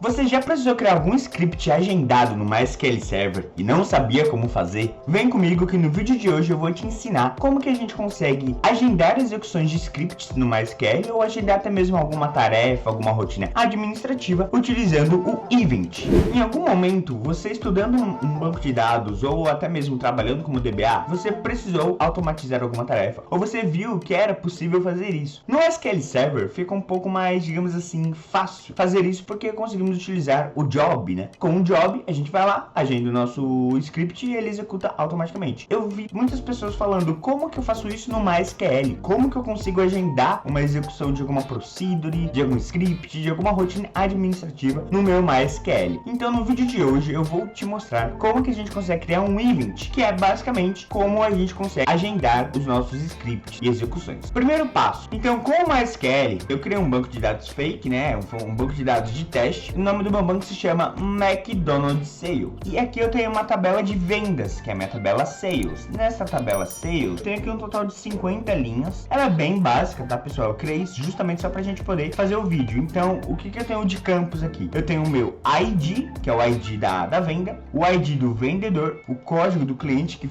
Você já precisou criar algum script agendado no MySQL Server e não sabia como fazer? Vem comigo que no vídeo de hoje eu vou te ensinar como que a gente consegue agendar execuções de scripts no MySQL ou agendar até mesmo alguma tarefa, alguma rotina administrativa utilizando o Event. Em algum momento, você estudando um banco de dados ou até mesmo trabalhando como DBA, você precisou automatizar alguma tarefa ou você viu que era possível fazer isso. No SQL Server fica um pouco mais, digamos assim, fácil fazer isso porque conseguimos utilizar o job, né? Com o job, a gente vai lá, agenda o nosso script e ele executa automaticamente. Eu vi muitas pessoas falando como que eu faço isso no MySQL, como que eu consigo agendar uma execução de alguma procedure, de algum script, de alguma rotina administrativa no meu MySQL. Então no vídeo de hoje eu vou te mostrar como que a gente consegue criar um event, que é basicamente como a gente consegue agendar os nossos scripts e execuções. Primeiro passo, então com o MySQL eu criei um banco de dados fake, né? Um banco de dados de teste. O nome do meu banco se chama McDonald's Sales. E aqui eu tenho uma tabela de vendas, que é a minha tabela Sales. Nessa tabela Sales, tem aqui um total de 50 linhas. Ela é bem básica, tá, pessoal? Eu criei isso justamente só pra gente poder fazer o vídeo. Então, o que eu tenho de campos aqui? Eu tenho o meu ID, que é o ID da venda, o ID do vendedor, o código do cliente que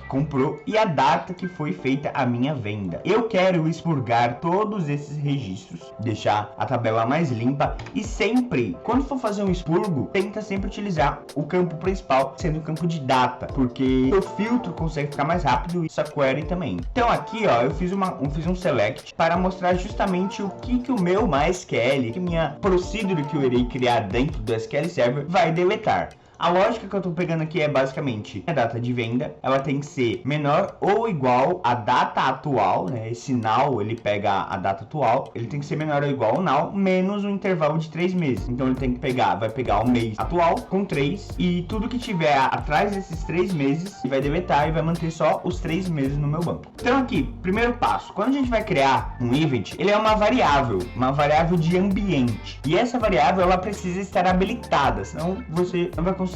comprou e a data que foi feita a minha venda. Eu quero expurgar todos esses registros, deixar a tabela mais limpa e sempre, quando for fazer um expurgo, tenta sempre utilizar o campo principal, sendo o campo de data, porque o filtro consegue ficar mais rápido e essa query também. Então aqui, ó, eu fiz um select para mostrar justamente o que o meu MySQL, que minha procedure que eu irei criar dentro do SQL Server vai deletar. A lógica que eu tô pegando aqui é basicamente a data de venda, ela tem que ser menor ou igual à data atual, né? Esse now, ele pega a data atual, ele tem que ser menor ou igual ao now, menos um intervalo de 3 meses. Então ele tem que vai pegar o mês atual com 3 e tudo que tiver atrás desses 3 meses, ele vai deletar e vai manter só os 3 meses no meu banco. Então aqui, primeiro passo, quando a gente vai criar um event, ele é uma variável de ambiente. E essa variável, ela precisa estar habilitada, senão você não vai conseguir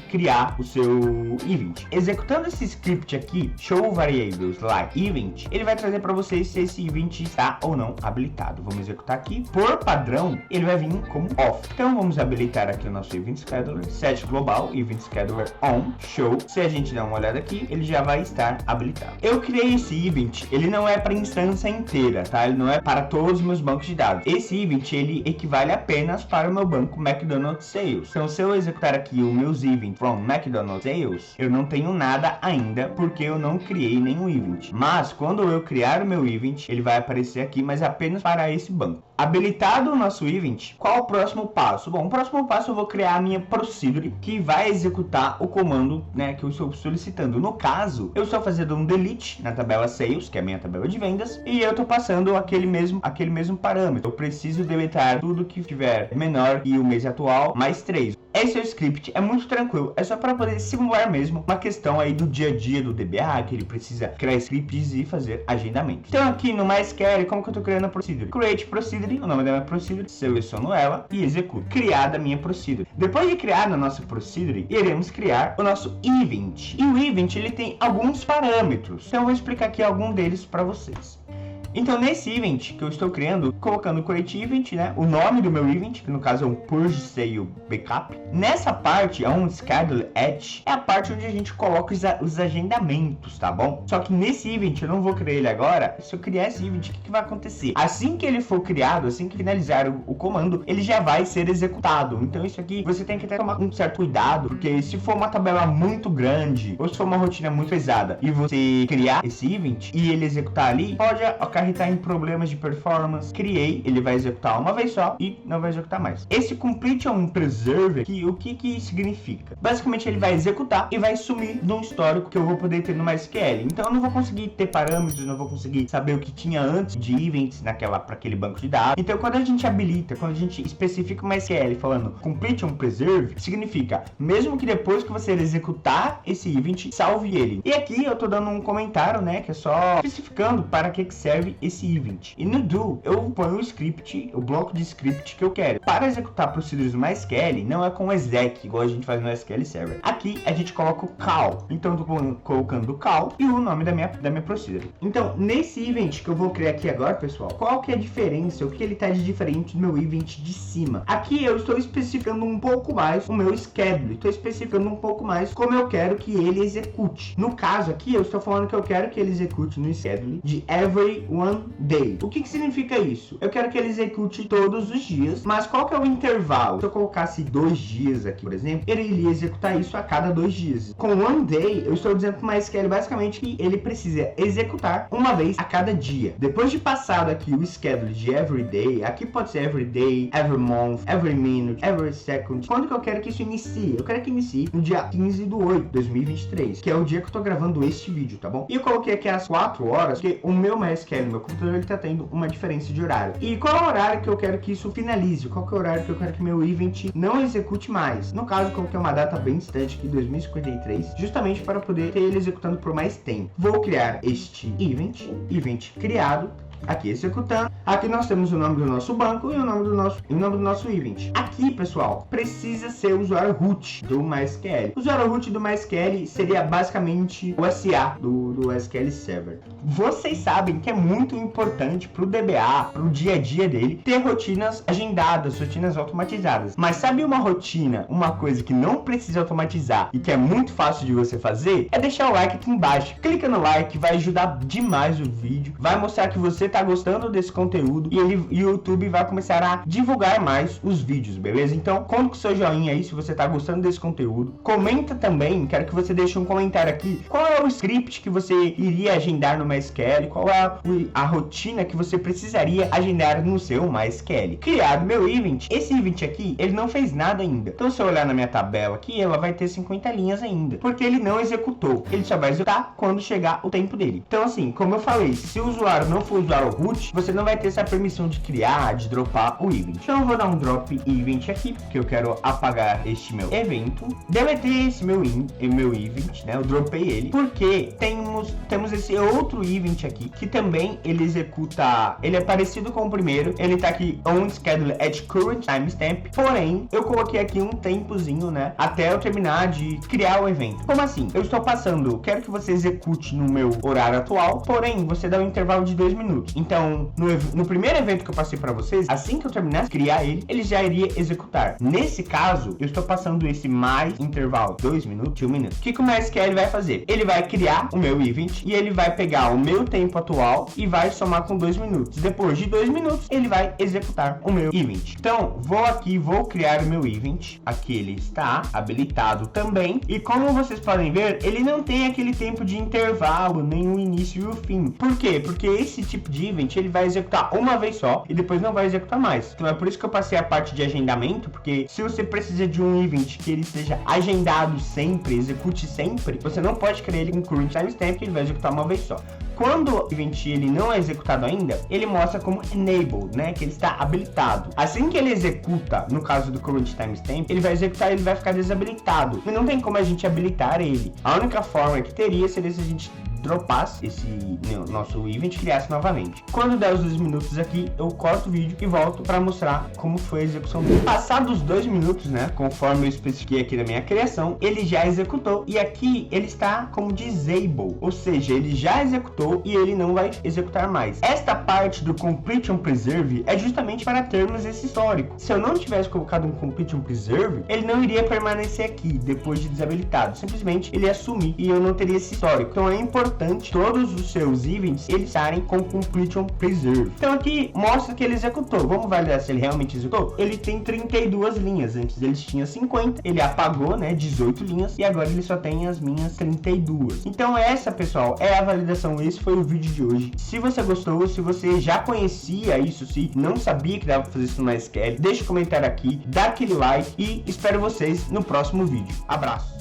criar o seu event. Executando esse script aqui, show variables like event, ele vai trazer para vocês se esse event está ou não habilitado. Vamos executar aqui. Por padrão, ele vai vir como off. Então vamos habilitar aqui o nosso event scheduler, set global event scheduler on, show. Se a gente dar uma olhada aqui, ele já vai estar habilitado. Eu criei esse event, ele não é para instância inteira, tá? Ele não é para todos os meus bancos de dados. Esse event, ele equivale apenas para o meu banco McDonald's Sales. Então se eu executar aqui o meu event from McDonald's Sales, eu não tenho nada ainda porque eu não criei nenhum event. Mas quando eu criar o meu event, ele vai aparecer aqui, mas apenas para esse banco. Habilitado o nosso event, qual o próximo passo? Bom, o próximo passo eu vou criar a minha procedure que vai executar o comando, né, que eu estou solicitando. No caso, eu estou fazendo um delete na tabela Sales, que é a minha tabela de vendas, e eu estou passando aquele mesmo parâmetro. Eu preciso deletar tudo que tiver menor e o mês atual mais 3. Esse é o script, é muito tranquilo, é só para poder simular mesmo uma questão aí do dia a dia do DBA, que ele precisa criar scripts e fazer agendamento. Então aqui no MySQL, como que eu tô criando a procedure? Create procedure, o nome da minha procedure, seleciono ela e executo. Criada a minha procedure. Depois de criar a nossa procedure, iremos criar o nosso event. E o event, ele tem alguns parâmetros, então eu vou explicar aqui algum deles para vocês. Então nesse event que eu estou criando, colocando o create event, né, o nome do meu event, que no caso é um purge sale backup. Nessa parte é um schedule edge, é a parte onde a gente coloca os agendamentos, tá bom? Só que nesse event eu não vou criar ele agora. Se eu criar esse event, o que vai acontecer? Assim que ele for criado, assim que finalizar o comando, ele já vai ser executado. Então isso aqui você tem que até tomar um certo cuidado, porque se for uma tabela muito grande ou se for uma rotina muito pesada e você criar esse event e ele executar ali, pode acarretar em problemas de performance. Criei, ele vai executar uma vez só e não vai executar mais. Esse complete on preserve, o que significa? Basicamente ele vai executar e vai sumir no histórico que eu vou poder ter no MySQL. Então eu não vou conseguir ter parâmetros, não vou conseguir saber o que tinha antes de events para aquele banco de dados. Então quando a gente habilita, quando a gente especifica o MySQL falando complete on preserve, significa mesmo que depois que você executar esse event, salve ele. E aqui eu tô dando um comentário, né, que é só especificando para que serve esse event. E no do, eu ponho o script, o bloco de script que eu quero. Para executar procedures no MySQL, não é com o exec, igual a gente faz no SQL Server. Aqui a gente coloca o call. Então eu tô colocando o call e o nome da minha procedure. Então, nesse event que eu vou criar aqui agora, pessoal, qual que é a diferença? O que ele tá de diferente do meu event de cima? Aqui eu estou especificando um pouco mais o meu schedule. Estou especificando um pouco mais como eu quero que ele execute. No caso aqui, eu estou falando que eu quero que ele execute no schedule de every one day. O que significa isso? Eu quero que ele execute todos os dias, mas qual que é o intervalo? Se eu colocasse 2 dias aqui, por exemplo, ele iria executar isso a cada 2 dias. Com one day, eu estou dizendo para o MySQL basicamente que ele precisa executar uma vez a cada dia. Depois de passado aqui o schedule de every day, aqui pode ser every day, every month, every minute, every second. Quando que eu quero que isso inicie? Eu quero que inicie no dia 15 de 8 de 2023, que é o dia que eu tô gravando este vídeo, tá bom? E eu coloquei aqui às 4 horas, porque o meu MySQL, meu computador, ele tá tendo uma diferença de horário. E qual é o horário que eu quero que isso finalize? Qual que é o horário que eu quero que meu event não execute mais? No caso, eu coloquei uma data bem distante aqui, 2053, justamente para poder ter ele executando por mais tempo. Vou criar este event criado, aqui executando. Aqui nós temos o nome do nosso banco e o nome do nosso event. Aqui, pessoal, precisa ser o usuário root do MySQL. O usuário root do MySQL seria basicamente o SA do SQL Server. Vocês sabem que é muito importante para o DBA, para o dia a dia dele, ter rotinas agendadas, rotinas automatizadas. Mas sabe uma rotina, uma coisa que não precisa automatizar e que é muito fácil de você fazer? É deixar o like aqui embaixo. Clica no like, vai ajudar demais o vídeo, vai mostrar que você tá gostando desse conteúdo e o YouTube vai começar a divulgar mais os vídeos, beleza? Então, conta com o seu joinha aí se você tá gostando desse conteúdo. Comenta também, quero que você deixe um comentário aqui. Qual é o script que você iria agendar no MySQL? Qual é a rotina que você precisaria agendar no seu MySQL? Criado meu event. Esse event aqui, ele não fez nada ainda. Então, se eu olhar na minha tabela aqui, ela vai ter 50 linhas ainda, porque ele não executou. Ele só vai executar quando chegar o tempo dele. Então, assim, como eu falei, se o usuário não for usuário root, você não vai ter essa permissão de criar, de dropar o event. Então eu vou dar um drop event aqui, porque eu quero apagar este meu evento, deletar esse meu event, né? Eu dropei ele, porque temos esse outro event aqui, que também ele executa, ele é parecido com o primeiro, ele tá aqui on schedule at current timestamp, porém, eu coloquei aqui um tempozinho, né? Até eu terminar de criar o evento. Como assim? Eu estou passando, quero que você execute no meu horário atual, porém, você dá um intervalo de 2 minutos. Então, no primeiro evento que eu passei para vocês, assim que eu terminasse de criar ele já iria executar. Nesse caso, eu estou passando esse mais intervalo 2 minutos, 1 minuto. O que o MySQL vai fazer? Ele vai criar o meu event e ele vai pegar o meu tempo atual e vai somar com 2 minutos. Depois de 2 minutos, ele vai executar o meu event. Então, vou criar o meu event. Aqui ele está habilitado também. E como vocês podem ver, ele não tem aquele tempo de intervalo, nem o início e o fim. Por quê? Porque esse tipo de event ele vai executar uma vez só e depois não vai executar mais. Então é por isso que eu passei a parte de agendamento, porque se você precisa de um event que ele esteja agendado sempre, execute sempre, você não pode criar ele com current timestamp, que ele vai executar uma vez só. Quando o event ele não é executado ainda, ele mostra como enabled, né, que ele está habilitado. Assim que ele executa, no caso do current timestamp, ele vai executar, ele vai ficar desabilitado. E não tem como a gente habilitar ele. A única forma que teria seria se a gente dropasse esse nosso event e criasse novamente. Quando der os 2 minutos aqui, eu corto o vídeo e volto para mostrar como foi a execução dele. Passados os 2 minutos, né, conforme eu especifiquei aqui na minha criação, ele já executou e aqui ele está como disable, ou seja, ele já executou e ele não vai executar mais. Esta parte do complete on preserve é justamente para termos esse histórico. Se eu não tivesse colocado um complete on preserve, ele não iria permanecer aqui depois de desabilitado. Simplesmente ele ia sumir e eu não teria esse histórico. Então é importante todos os seus events eles estarem com complete on preserve. Então aqui mostra que ele executou. Vamos validar se ele realmente executou. Ele tem 32 linhas. Antes eles tinha 50. Ele apagou, né, 18 linhas e agora ele só tem as minhas 32. Então essa, pessoal, é a validação. Esse foi o vídeo de hoje. Se você gostou, se você já conhecia isso, se não sabia que dava pra fazer isso no MySQL, deixa um comentário aqui, dá aquele like e espero vocês no próximo vídeo. Abraço!